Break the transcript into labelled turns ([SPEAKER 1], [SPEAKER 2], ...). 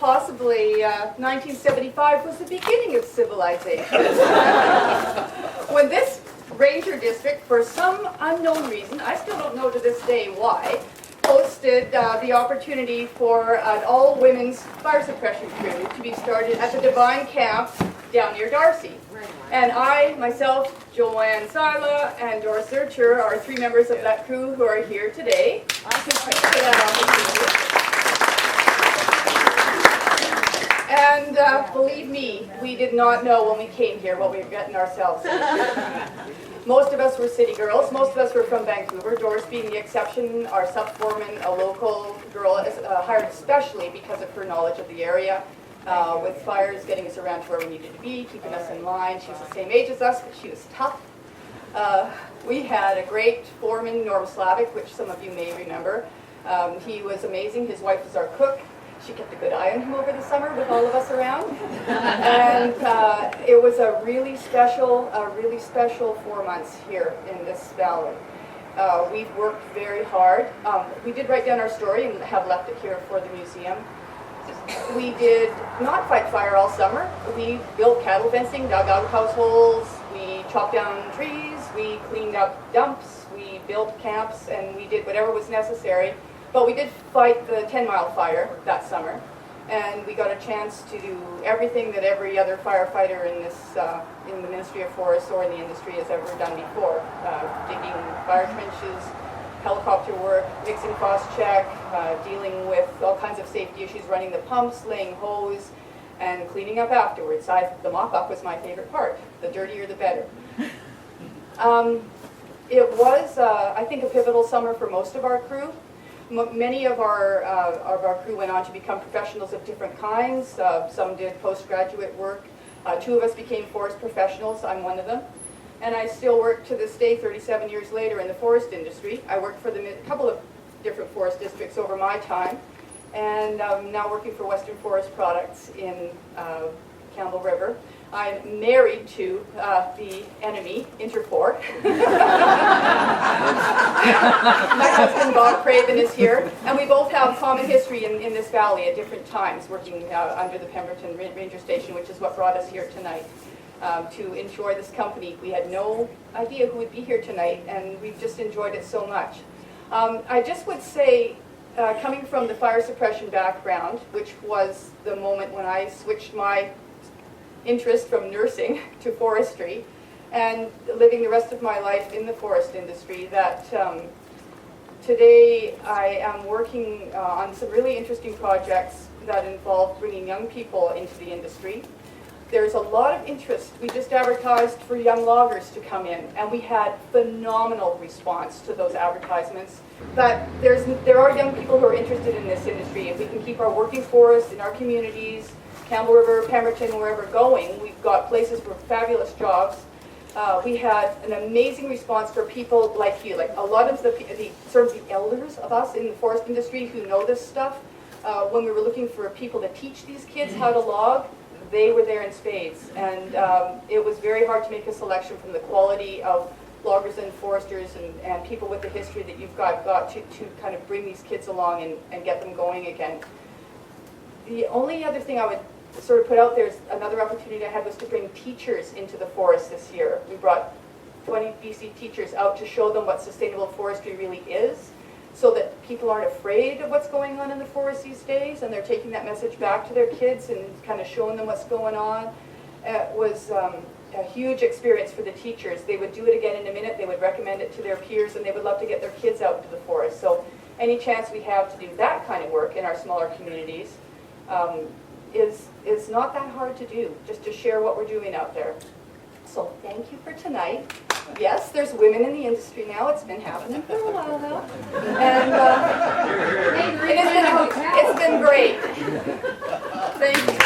[SPEAKER 1] possibly 1975 was the beginning of civilization. When this ranger district, for some unknown reason, I still don't know to this day why, hosted the opportunity for an all-women's fire suppression crew to be started at the Devine camp down near Darcy. And I, myself, Joanne Sila, and Doris Zurcher are three members of that crew who are here today. And believe me, we did not know when we came here what we were getting ourselves into. Most of us were city girls. Most of us were from Vancouver, Doris being the exception. Our sub-foreman, a local girl, is hired especially because of her knowledge of the area, with fires, getting us around to where we needed to be, keeping us in line. She was the same age as us, but she was tough. We had a great foreman, Norm Slavic, which some of you may remember. He was amazing. His wife was our cook. She kept a good eye on him over the summer with all of us around. And it was a really special 4 months here in this valley. We've worked very hard. We did write down our story and have left it here for the museum. We did not fight fire all summer. We built cattle fencing, dug out households, we chopped down trees, we cleaned up dumps, we built camps, and we did whatever was necessary. But we did fight the 10-mile fire that summer, and we got a chance to do everything that every other firefighter in this, in the Ministry of Forests or in the industry has ever done before. Digging fire trenches, helicopter work, mixing frost check, dealing with all kinds of safety issues, running the pumps, laying hose, and cleaning up afterwards. The mop-up was my favorite part. The dirtier, the better. It was, I think, a pivotal summer for most of our crew. Many of our crew went on to become professionals of different kinds. Some did postgraduate work. Two of us became forest professionals. I'm one of them. And I still work to this day, 37 years later, in the forest industry. I worked for a couple of different forest districts over my time, and I'm now working for Western Forest Products in Campbell River. I'm married to the enemy, Interfor. My husband, Bob Craven, is here, and we both have common history in this valley at different times, working under the Pemberton Ranger Station, which is what brought us here tonight, to enjoy this company. We had no idea who would be here tonight, and we've just enjoyed it so much. I just would say, coming from the fire suppression background, which was the moment when I switched my interest from nursing to forestry, and living the rest of my life in the forest industry, that today I am working on some really interesting projects that involve bringing young people into the industry. There's a lot of interest. We just advertised for young loggers to come in, and we had phenomenal response to those advertisements. But there are young people who are interested in this industry. If we can keep our working forests in our communities, Campbell River, Pemberton, wherever going, we've got places for fabulous jobs. We had an amazing response for people like you, like a lot of the sort of the elders of us in the forest industry who know this stuff. When we were looking for people to teach these kids how to log, they were there in spades, and it was very hard to make a selection from the quality of loggers and foresters and people with the history that you've got to kind of bring these kids along and get them going again. The only other thing I would sort of put out there is another opportunity I had was to bring teachers into the forest this year. We brought 20 BC teachers out to show them what sustainable forestry really is, so that people aren't afraid of what's going on in the forest these days, and they're taking that message back to their kids and kind of showing them what's going on. It was a huge experience for the teachers. They would do it again in a minute. They would recommend it to their peers, and they would love to get their kids out into the forest. So any chance we have to do that kind of work in our smaller communities is not that hard to do, just to share what we're doing out there. So thank you for tonight. Yes, there's women in the industry now. It's been happening for a while now. And it's been great. Thank you.